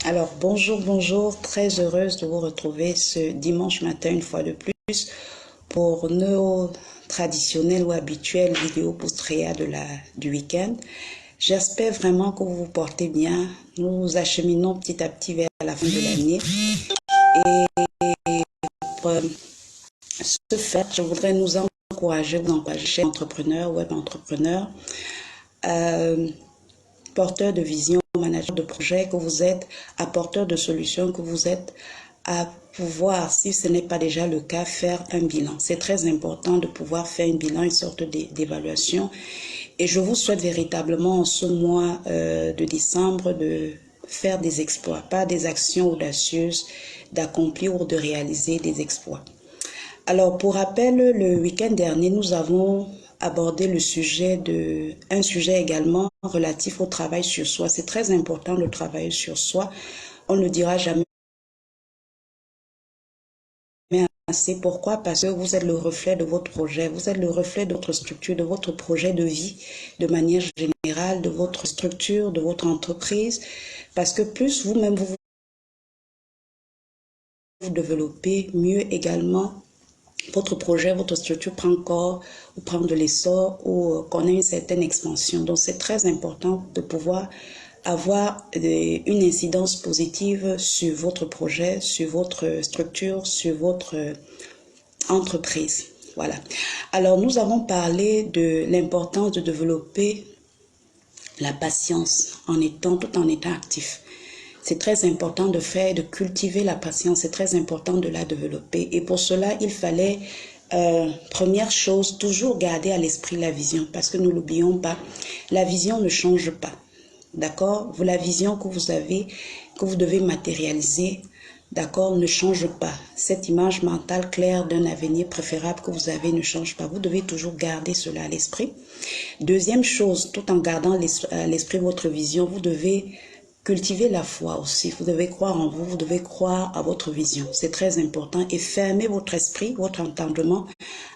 Alors, bonjour, très heureuse de vous retrouver ce dimanche matin une fois de plus pour nos traditionnelles ou habituelles vidéos post-réa du week-end. J'espère vraiment que vous vous portez bien. Nous acheminons petit à petit vers la fin de l'année. Et pour ce faire, je voudrais vous encourager, chers entrepreneurs, web entrepreneurs, porteurs de vision, managers de projet que vous êtes, apporteurs de solutions que vous êtes, à pouvoir, si ce n'est pas déjà le cas, faire un bilan. C'est très important de pouvoir faire un bilan, une sorte d'évaluation. Et je vous souhaite véritablement en ce mois de décembre de faire des exploits, pas des actions audacieuses, d'accomplir ou de réaliser des exploits. Alors, pour rappel, le week-end dernier, nous avons abordé un sujet également relatif au travail sur soi. C'est très important de travailler sur soi. On ne le dira jamais assez. Pourquoi? Parce que vous êtes le reflet de votre projet, vous êtes le reflet de votre structure, de votre projet de vie, de manière générale, de votre structure, de votre entreprise. Parce que plus vous-même vous développez, mieux également votre projet, votre structure prend corps ou prend de l'essor ou connaît une certaine expansion. Donc, c'est très important de pouvoir avoir une incidence positive sur votre projet, sur votre structure, sur votre entreprise. Voilà. Alors, nous avons parlé de l'importance de développer la patience tout en étant actif. C'est très important de cultiver la patience, c'est très important de la développer. Et pour cela, il fallait, première chose, toujours garder à l'esprit la vision, parce que nous l'oublions pas, la vision ne change pas. D'accord? La vision que vous avez, que vous devez matérialiser, d'accord, ne change pas. Cette image mentale claire d'un avenir préférable que vous avez ne change pas. Vous devez toujours garder cela à l'esprit. Deuxième chose, tout en gardant à l'esprit votre vision, vous devez cultiver la foi aussi. Vous devez croire en vous, vous devez croire à votre vision. C'est très important. Et fermez votre esprit, votre entendement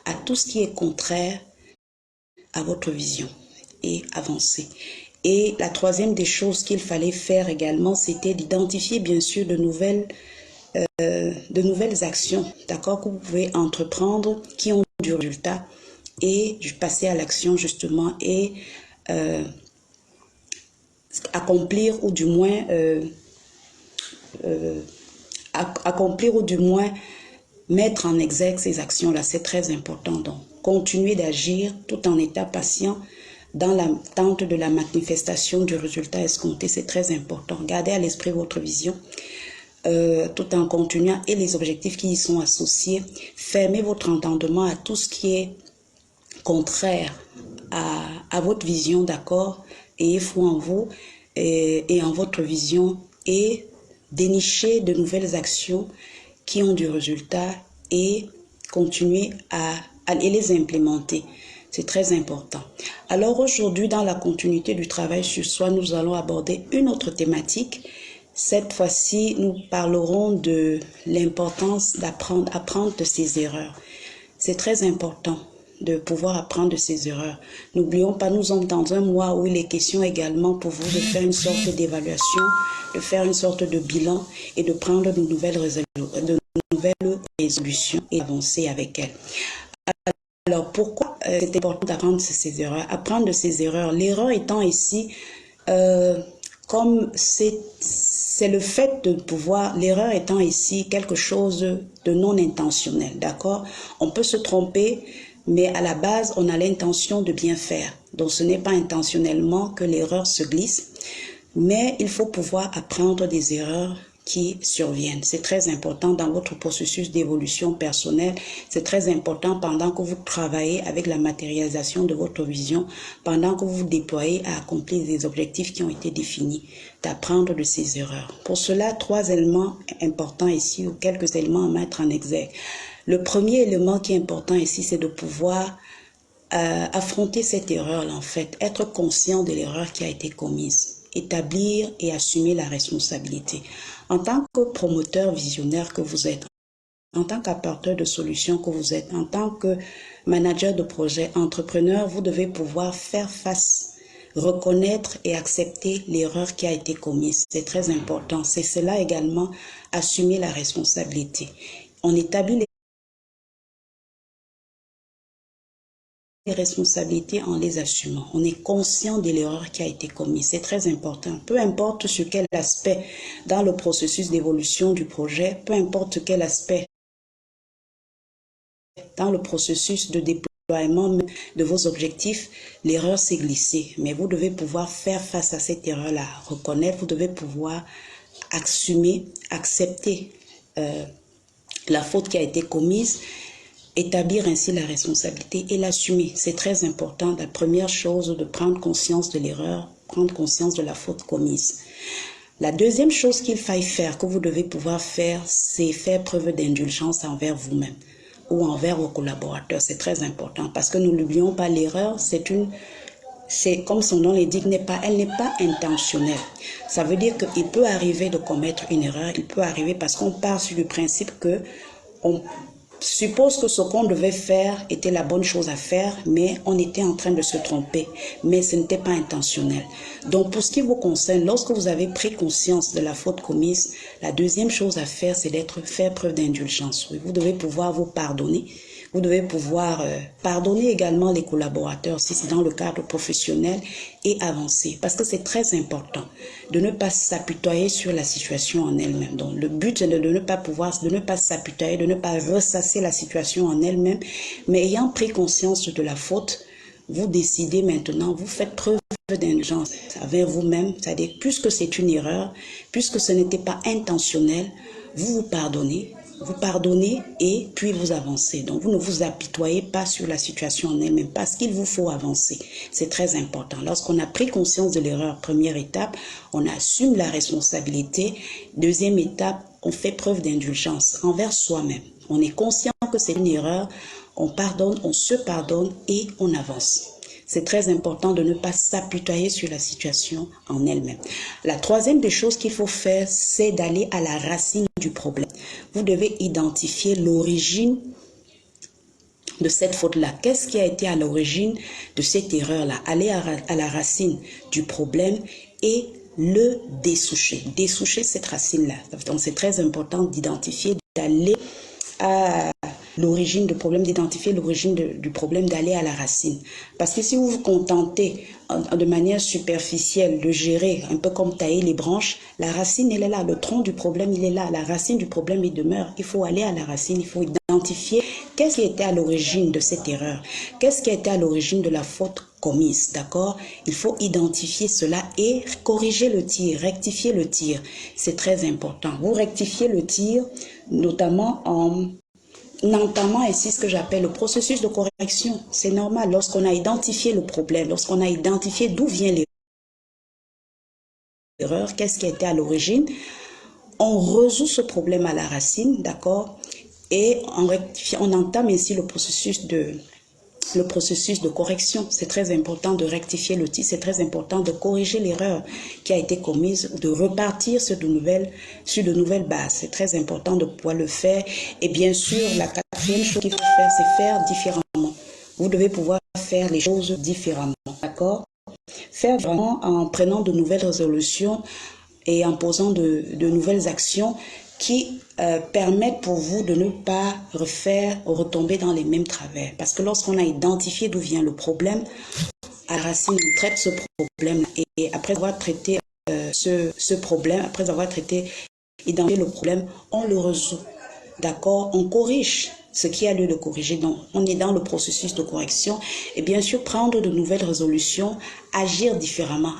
à tout ce qui est contraire à votre vision et avancer. Et la troisième des choses qu'il fallait faire également, c'était d'identifier bien sûr de nouvelles actions, d'accord, que vous pouvez entreprendre, qui ont du résultat et passer à l'action justement et accomplir ou du moins mettre en exergue ces actions-là. C'est très important. Donc, continuer d'agir tout en étant patient dans l'attente de la manifestation du résultat escompté. C'est très important. Gardez à l'esprit votre vision tout en continuant et les objectifs qui y sont associés. Fermez votre entendement à tout ce qui est contraire à votre vision, d'accord? Ayez foi en vous et en votre vision et dénichez de nouvelles actions qui ont du résultat et continuer à les implémenter. C'est très important. Alors aujourd'hui, dans la continuité du travail sur soi, nous allons aborder une autre thématique. Cette fois-ci, nous parlerons de l'importance d'apprendre de ses erreurs. C'est très important de pouvoir apprendre de ses erreurs. N'oublions pas, nous sommes dans un mois où il est question également pour vous de faire une sorte d'évaluation, de faire une sorte de bilan et de prendre de nouvelles résolutions et avancer avec elles. Alors, pourquoi c'est important d'apprendre de ses erreurs? Apprendre de ses erreurs. L'erreur étant ici, comme c'est le fait de pouvoir, l'erreur étant ici quelque chose de non intentionnel, d'accord? On peut se tromper, mais à la base, on a l'intention de bien faire. Donc, ce n'est pas intentionnellement que l'erreur se glisse, mais il faut pouvoir apprendre des erreurs qui surviennent. C'est très important dans votre processus d'évolution personnelle. C'est très important pendant que vous travaillez avec la matérialisation de votre vision, pendant que vous vous déployez à accomplir des objectifs qui ont été définis, d'apprendre de ces erreurs. Pour cela, 3 éléments importants ici ou quelques éléments à mettre en exergue. Le premier élément qui est important ici, c'est de pouvoir affronter cette erreur-là, en fait, être conscient de l'erreur qui a été commise, établir et assumer la responsabilité. En tant que promoteur visionnaire que vous êtes, en tant qu'apporteur de solutions que vous êtes, en tant que manager de projet, entrepreneur, vous devez pouvoir faire face reconnaître et accepter l'erreur qui a été commise. C'est très important. C'est cela également, assumer la responsabilité. On établit les responsabilités en les assumant. On est conscient de l'erreur qui a été commise. C'est très important. Peu importe sur quel aspect dans le processus d'évolution du projet, peu importe quel aspect dans le processus de déploiement de vos objectifs, l'erreur s'est glissée. Mais vous devez pouvoir faire face à cette erreur-là, reconnaître, vous devez pouvoir assumer, accepter la faute qui a été commise, établir ainsi la responsabilité et l'assumer. C'est très important. La première chose, de prendre conscience de l'erreur, prendre conscience de la faute commise. La deuxième chose qu'il faille faire, que vous devez pouvoir faire, c'est faire preuve d'indulgence envers vous-même ou envers vos collaborateurs. C'est très important parce que nous n'oublions pas, l'erreur, c'est comme son nom l'indique, elle n'est pas intentionnelle. Ça veut dire qu'il peut arriver de commettre une erreur, il peut arriver parce qu'on part sur le principe que on suppose que ce qu'on devait faire était la bonne chose à faire, mais on était en train de se tromper, mais ce n'était pas intentionnel. Donc pour ce qui vous concerne, lorsque vous avez pris conscience de la faute commise, la deuxième chose à faire, c'est faire preuve d'indulgence. Oui, vous devez pouvoir vous pardonner. Vous devez pouvoir pardonner également les collaborateurs si c'est dans le cadre professionnel et avancer. Parce que c'est très important de ne pas s'apitoyer sur la situation en elle-même. Donc le but c'est de ne pas s'apitoyer, de ne pas ressasser la situation en elle-même, mais ayant pris conscience de la faute, vous décidez maintenant, vous faites preuve d'indulgence avec vous-même, c'est-à-dire puisque c'est une erreur, puisque ce n'était pas intentionnel, vous pardonnez et puis vous avancez. Donc vous ne vous apitoyez pas sur la situation en elle-même parce qu'il vous faut avancer. C'est très important. Lorsqu'on a pris conscience de l'erreur, première étape, on assume la responsabilité. Deuxième étape, on fait preuve d'indulgence envers soi-même. On est conscient que c'est une erreur, on pardonne, on se pardonne et on avance. C'est très important de ne pas s'apitoyer sur la situation en elle-même. La troisième des choses qu'il faut faire, c'est d'aller à la racine du problème. Vous devez identifier l'origine de cette faute-là. Qu'est-ce qui a été à l'origine de cette erreur-là? Aller à la racine du problème et le dessoucher. Dessoucher cette racine-là. Donc c'est très important d'identifier, d'aller à l'origine du problème, d'identifier l'origine du problème, d'aller à la racine. Parce que si vous vous contentez de manière superficielle de gérer, un peu comme tailler les branches, la racine, elle est là, le tronc du problème, il est là, la racine du problème, il demeure. Il faut aller à la racine, il faut identifier qu'est-ce qui était à l'origine de cette erreur, qu'est-ce qui était à l'origine de la faute commise, d'accord? Il faut identifier cela et corriger le tir, rectifier le tir. C'est très important. Vous rectifiez le tir, notamment en entamant ici ce que j'appelle le processus de correction. C'est normal lorsqu'on a identifié le problème, lorsqu'on a identifié d'où vient l'erreur, qu'est-ce qui était à l'origine, on résout ce problème à la racine, d'accord? Et on entame ainsi le processus de correction. C'est très important de rectifier le tir, c'est très important de corriger l'erreur qui a été commise, de repartir sur de nouvelles bases. C'est très important de pouvoir le faire. Et bien sûr, la quatrième chose qu'il faut faire, c'est faire différemment. Vous devez pouvoir faire les choses différemment, d'accord? Faire vraiment en prenant de nouvelles résolutions et en posant de nouvelles actions qui permettent pour vous de ne pas retomber dans les mêmes travers. Parce que lorsqu'on a identifié d'où vient le problème, à la racine, on traite ce problème et après avoir traité ce problème, après avoir identifié le problème, on le résout. D'accord? On corrige ce qui a lieu de corriger. Donc, on est dans le processus de correction et bien sûr prendre de nouvelles résolutions, agir différemment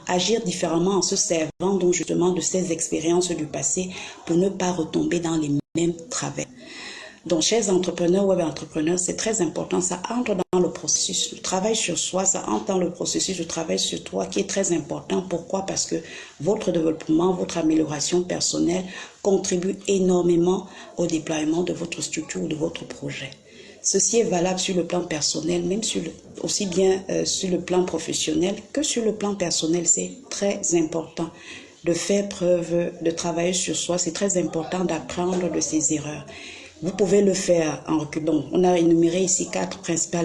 en se servant donc justement de ces expériences du passé pour ne pas retomber dans les mêmes travers. Donc, chers entrepreneurs, web entrepreneurs, c'est très important. Ça entre dans le processus. Le travail sur soi, ça entre dans le processus de travail sur toi qui est très important. Pourquoi? Parce que votre développement, votre amélioration personnelle contribue énormément au déploiement de votre structure ou de votre projet. Ceci est valable sur le plan personnel, même aussi bien sur le plan professionnel que sur le plan personnel. C'est très important de faire preuve, de travailler sur soi. C'est très important d'apprendre de ses erreurs. Vous pouvez le faire en reculant. On a énuméré ici 4 principaux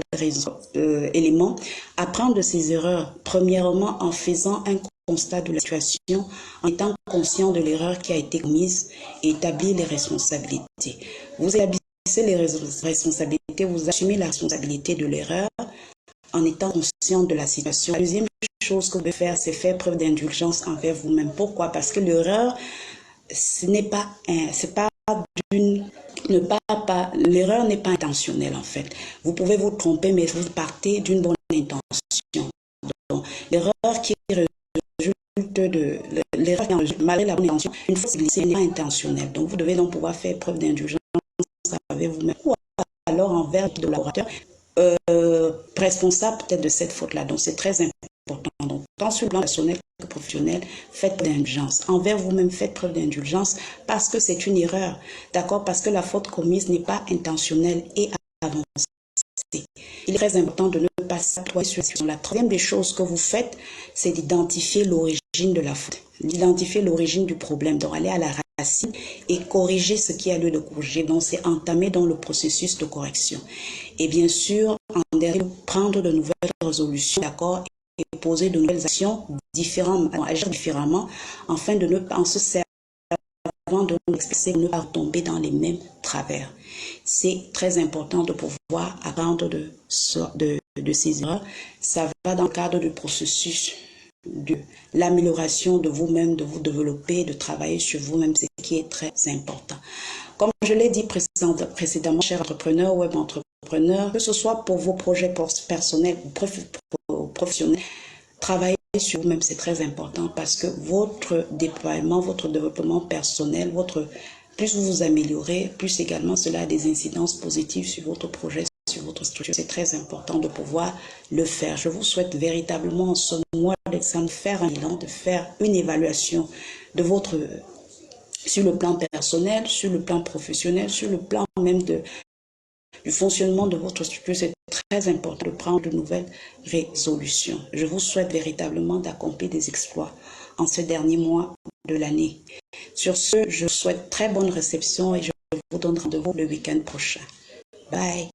éléments. Apprendre de ses erreurs. Premièrement, en faisant un constat de la situation, en étant conscient de l'erreur qui a été commise et établir les responsabilités. Vous établissez les responsabilités, vous assumez la responsabilité de l'erreur en étant conscient de la situation. La deuxième chose que vous devez faire, c'est faire preuve d'indulgence envers vous-même. Pourquoi? Parce que l'erreur, ce n'est pas, c'est pas d'une, l'erreur n'est pas intentionnelle en fait. Vous pouvez vous tromper, mais vous partez d'une bonne intention. Donc, l'erreur qui résulte de l'erreur qui résulte malgré la bonne intention, une fois glissée, n'est pas intentionnelle. Donc, vous devez donc pouvoir faire preuve d'indulgence avec vous-même ou alors envers le collaborateur responsable peut-être de cette faute-là. Donc, c'est très important. Donc, tant sur le plan personnel que professionnel, faites preuve d'indulgence. Envers vous-même, faites preuve d'indulgence parce que c'est une erreur. D'accord? Parce que la faute commise n'est pas intentionnelle et avancée. Il est très important de ne pas s'apitoyer sur la situation. La troisième des choses que vous faites, c'est d'identifier l'origine de la faute, d'identifier l'origine du problème, donc aller à la racine et corriger ce qui a lieu de corriger. Donc, c'est entamer dans le processus de correction. Et bien sûr, en dernier, prendre de nouvelles résolutions, d'accord, et poser de nouvelles actions différentes, agir différemment, afin de ne pas en se servir de ne pas tomber dans les mêmes travers. C'est très important de pouvoir apprendre de ces erreurs. Ça va dans le cadre du processus de l'amélioration de vous-même, de vous développer, de travailler sur vous-même, ce qui est très important. Comme je l'ai dit précédemment, chers entrepreneurs, web entrepreneurs, que ce soit pour vos projets personnels ou professionnels, travailler sur vous-même, c'est très important parce que votre déploiement, votre développement personnel, plus vous vous améliorez, plus également cela a des incidences positives sur votre projet, sur votre structure. C'est très important de pouvoir le faire. Je vous souhaite véritablement en ce mois d'examen de faire un bilan, de faire une évaluation de votre, sur le plan personnel, sur le plan professionnel, sur le plan même du fonctionnement de votre structure. C'est très important de prendre de nouvelles résolutions. Je vous souhaite véritablement d'accomplir des exploits en ce dernier mois de l'année. Sur ce, je vous souhaite très bonne réception et je vous donne rendez-vous le week-end prochain. Bye.